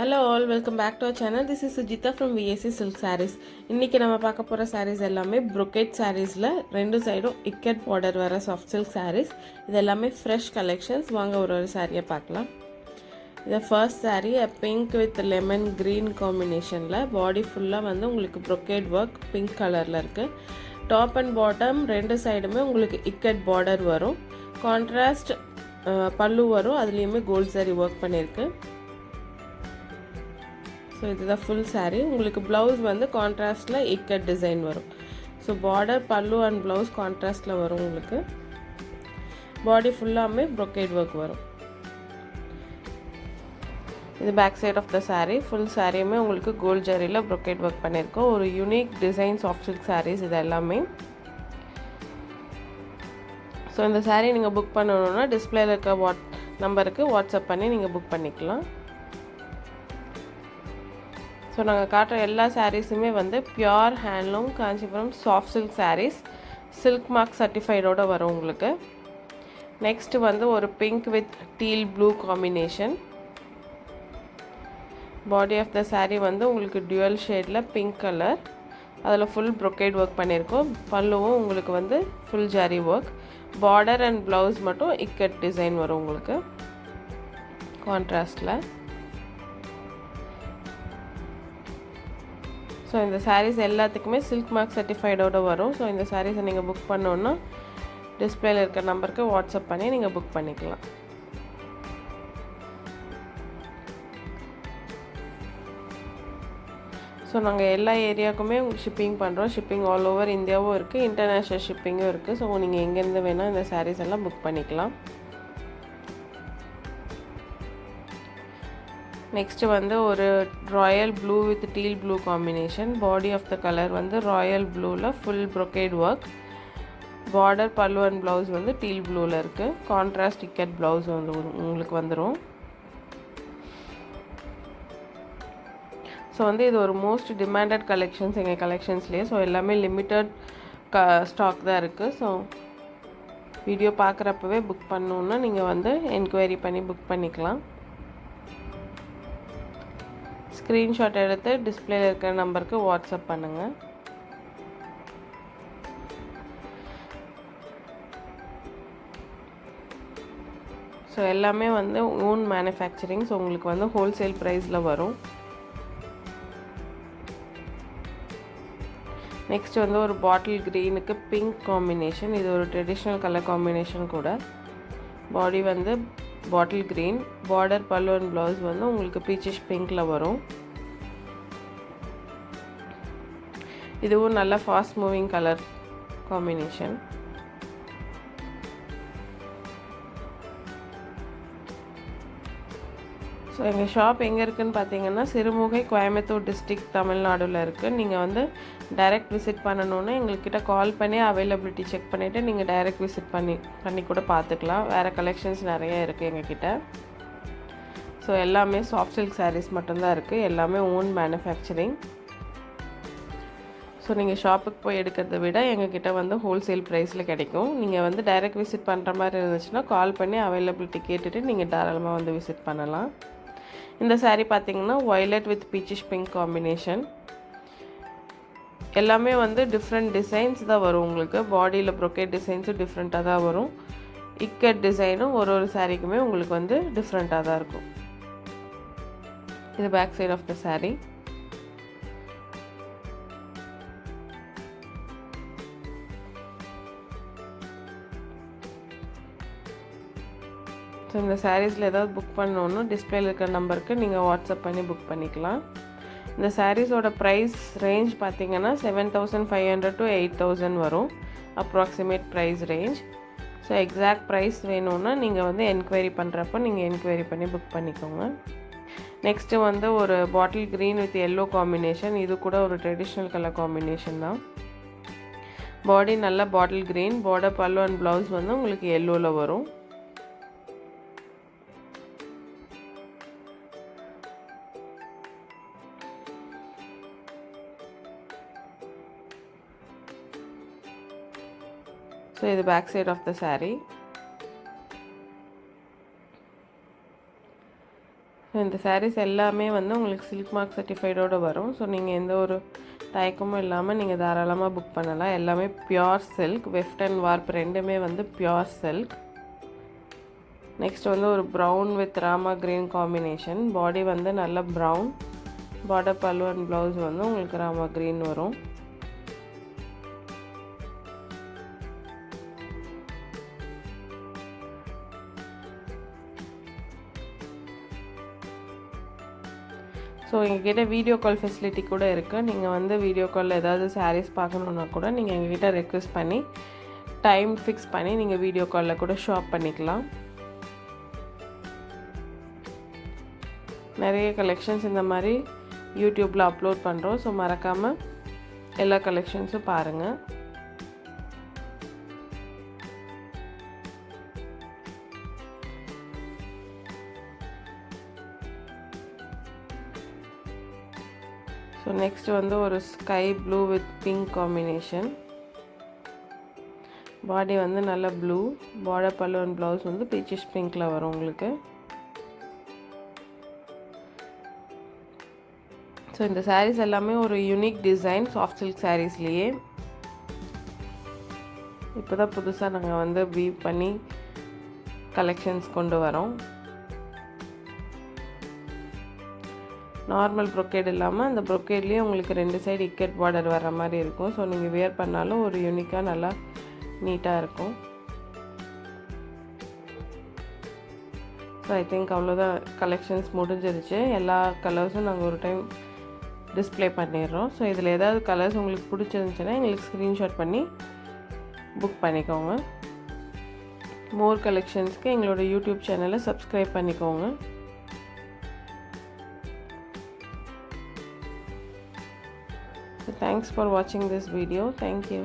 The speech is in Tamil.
Hello all, welcome back to our channel. This is Sujita from VSE Silk Sarees. இன்னைக்கு நம்ம பார்க்க போற sarees எல்லாமே brocade sareesல ரெண்டு சைடும் ikkat border வர soft silk sarees. இது எல்லாமே fresh collections. வாங்க ஒரு saree பார்க்கலாம். இது first saree a pink with lemon green combinationல body full-ஆ வந்து உங்களுக்கு brocade work pink colorல இருக்கு. Top and bottom ரெண்டு சைடுமே உங்களுக்கு ikkat border வரும். Contrast பல்லு வரும். அதுலயுமே gold saree work பண்ணிருக்கு. So this is the full saree. உங்களுக்கு blouse வந்து contrastல ikkat design வரும். So border pallu and blouse contrastல வரும் உங்களுக்கு. Body full-ஆமே brocade work வரும். இது back side of the saree. Full saree-மே உங்களுக்கு gold ஜரில brocade work பண்ணிருக்கோம். ஒரு unique design soft silk sarees இது எல்லாமே. So இந்த saree நீங்க book பண்ணனும்னா டிஸ்ப்ளேல இருக்க நம்பருக்கு வாட்ஸ்அப் பண்ணி நீங்க book பண்ணிக்கலாம். So நாங்க காட்டுற எல்லா sarees-உமே வந்து Pure Handloom Kanchipuram soft silk sarees Silkmark certified ஓட வரும் உங்களுக்கு. Next வந்து ஒரு pink with teal blue combination. Body of the saree வந்து உங்களுக்கு dual shadeல pink color. அதுல full brocade work பண்ணிருக்கோம். பல்லுவும் உங்களுக்கு வந்து full jari work. Border and blouse மட்டும் ikkat design வரும் உங்களுக்கு. Contrastல. So இந்த sarees எல்லாத்துக்குமே Silkmark certified ஓட வரும். So இந்த sarees நீங்க book பண்ணனும்னா டிஸ்ப்ளேல இருக்க நம்பருக்கு வாட்ஸ்அப் பண்ணி நீங்க book பண்ணிக்கலாம். So நாங்க எல்லா ஏரியாக்குமே ஷிப்பிங் பண்றோம். ஷிப்பிங் ஆல் ஓவர் இந்தியாவும் இருக்கு, இன்டர்நேஷனல் ஷிப்பிங்கும் இருக்கு. So நீங்க எங்க இருந்து வேணா இந்த sarees எல்லாம் book பண்ணிக்கலாம். Next வந்து ஒரு royal blue with teal blue combination. Body of the color வந்து royal blueல full brocade work. Border pallu and blouse வந்து teal blueல இருக்கு. Contrast ikkat blouse வந்து உங்களுக்கு வந்துரும். So வந்து இது ஒரு most demanded collections எங்க collectionsலயே. So எல்லாமே limited stock தான் இருக்கு. So வீடியோ பார்க்கறப்பவே book பண்ணனும்னா நீங்க வந்து enquiry பண்ணி book பண்ணிக்கலாம். ஸ்கிரீன்ஷாட் எடுத்து டிஸ்ப்ளேல இருக்கிற நம்பருக்கு வாட்ஸ்அப் பண்ணுங்க. ஸோ எல்லாமே வந்து ஓன் மேனுஃபேக்சரிங். ஸோ உங்களுக்கு வந்து ஹோல்சேல் ப்ரைஸில் வரும். நெக்ஸ்ட் வந்து ஒரு பாட்டில் க்ரீனுக்கு பிங்க் காம்பினேஷன். இது ஒரு ட்ரெடிஷ்னல் கலர் காம்பினேஷன் கூட. பாடி வந்து பாட்டில் green. Border pallu and blouse வந்து உங்களுக்கு பீச்சிஷ் பிங்க்ல வரும். இதுவும் நல்ல fast moving colour combination. So எங்கள் ஷாப் எங்கே இருக்குதுன்னு பார்த்தீங்கன்னா சிறுமுகை கோயம்புத்தூர் டிஸ்ட்ரிக்ட் தமிழ்நாடுல இருக்குது. நீங்கள் வந்து டைரக்ட் விசிட் பண்ணணுன்னா எங்கள்கிட்ட கால் பண்ணி அவைலபிலிட்டி செக் பண்ணிவிட்டு நீங்கள் டைரக்ட் விசிட் பண்ணி கூட பார்த்துக்கலாம். வேறு கலெக்ஷன்ஸ் நிறைய இருக்குது எங்ககிட்ட. ஸோ எல்லாமே சாஃப்ட் சில்க் sarees மட்டும்தான் இருக்குது. எல்லாமே ஓன் மேனுஃபேக்சரிங். ஸோ நீங்கள் ஷாப்புக்கு போய் எடுக்கிறத விட எங்ககிட்ட வந்து ஹோல்சேல் ப்ரைஸில் கிடைக்கும். நீங்கள் வந்து டைரக்ட் விசிட் பண்ணுற மாதிரி இருந்துச்சுன்னா கால் பண்ணி அவைலபிலிட்டி கேட்டுட்டு நீங்கள் தாராளமாக வந்து விசிட் பண்ணலாம். இந்த saree பார்த்தீங்கன்னா violet with peachish pink combination. எல்லாமே வந்து டிஃப்ரெண்ட் டிசைன்ஸ் தான் வரும் உங்களுக்கு. பாடியில் brocade டிசைன்ஸும் டிஃப்ரெண்ட்டாக தான் வரும். ikkat டிசைனும் ஒரு சாரீக்குமே உங்களுக்கு வந்து டிஃப்ரெண்ட்டாக தான் இருக்கும். இது back side of the saree. So இந்த சாரீஸில் ஏதாவது புக் பண்ணணுன்னா டிஸ்பிளேல இருக்கிற நம்பருக்கு நீங்கள் வாட்ஸ்அப் பண்ணி புக் பண்ணிக்கலாம். இந்த சாரீஸோட ப்ரைஸ் ரேஞ்ச் பார்த்தீங்கன்னா 7,500 to 8,000 வரும். Approximate price range. So exact price வேணும்னா நீங்கள் வந்து என்கொயரி பண்ணுறப்போ நீங்கள் என்கொயரி பண்ணி புக் பண்ணிக்கோங்க. நெக்ஸ்ட்டு வந்து ஒரு bottle green with yellow combination. இது கூட ஒரு ட்ரெடிஷ்னல் கலர் காம்பினேஷன் தான். பாடி நல்ல bottle green. Border pallu and blouse வந்து உங்களுக்கு எல்லோவில் வரும். ஸோ இது back side of the saree. இந்த sarees எல்லாமே வந்து உங்களுக்கு சில்க் மார்க் சர்டிஃபைடோடு வரும். ஸோ நீங்கள் எந்த ஒரு தயக்கமும் இல்லாமல் நீங்கள் தாராளமாக புக் பண்ணலாம். எல்லாமே pure silk, weft and warp ரெண்டுமே வந்து பியோர் சில்க். நெக்ஸ்ட் வந்து ஒரு brown with Rama green combination. Body வந்து நல்ல brown, border pallu and blouse வந்து உங்களுக்கு ராமா க்ரீன் வரும். ஸோ எங்ககிட்ட வீடியோ கால் ஃபெசிலிட்டி கூட இருக்குது. நீங்கள் வந்து வீடியோ காலில் ஏதாவது சாரீஸ் பார்க்கணுன்னா கூட நீங்கள் எங்ககிட்ட ரெக்வெஸ்ட் பண்ணி டைம் ஃபிக்ஸ் பண்ணி நீங்கள் வீடியோ காலில் கூட ஷாப் பண்ணிக்கலாம். நிறைய கலெக்ஷன்ஸ் இந்த மாதிரி யூடியூப்பில் அப்லோட் பண்ணுறோம். ஸோ மறக்காமல் எல்லா கலெக்ஷன்ஸும் பாருங்கள். ஸோ நெக்ஸ்ட் வந்து ஒரு sky blue with pink combination. Body வந்து நல்ல blue, border pallu and blouse வந்து பீச்சிஷ் பிங்க்கில் வரும் உங்களுக்கு. ஸோ இந்த சாரீஸ் எல்லாமே ஒரு யூனிக் டிசைன் சாஃப்ட் சில்க் சாரீஸ்லேயே. இப்போ தான் புதுசாக நாங்கள் வந்து வீவ் பண்ணி கலெக்ஷன்ஸ் கொண்டு வரோம். நார்மல் ப்ரொக்கேட் இல்லாமல் அந்த ப்ரொக்கேட்லேயே உங்களுக்கு 2 சைடு இக்கட் பார்டர் வர்ற மாதிரி இருக்கும். ஸோ நீங்கள் வியர் பண்ணாலும் ஒரு யூனிக்காக நல்லா நீட்டாக இருக்கும். ஸோ ஐ திங்க் அவ்வளோதான், கலெக்ஷன்ஸ் முடிஞ்சிருச்சு. எல்லா கலர்ஸும் நாங்கள் ஒரு டைம் டிஸ்பிளே பண்ணிடுறோம். ஸோ இதில் ஏதாவது கலர்ஸ் உங்களுக்கு பிடிச்சிருந்துச்சுன்னா எங்களுக்கு ஸ்க்ரீன்ஷாட் பண்ணி புக் பண்ணிக்கோங்க. மோர் கலெக்ஷன்ஸ்க்கு எங்களோட யூடியூப் சேனலை சப்ஸ்கிரைப் பண்ணிக்கோங்க. Thanks for watching this video. Thank you.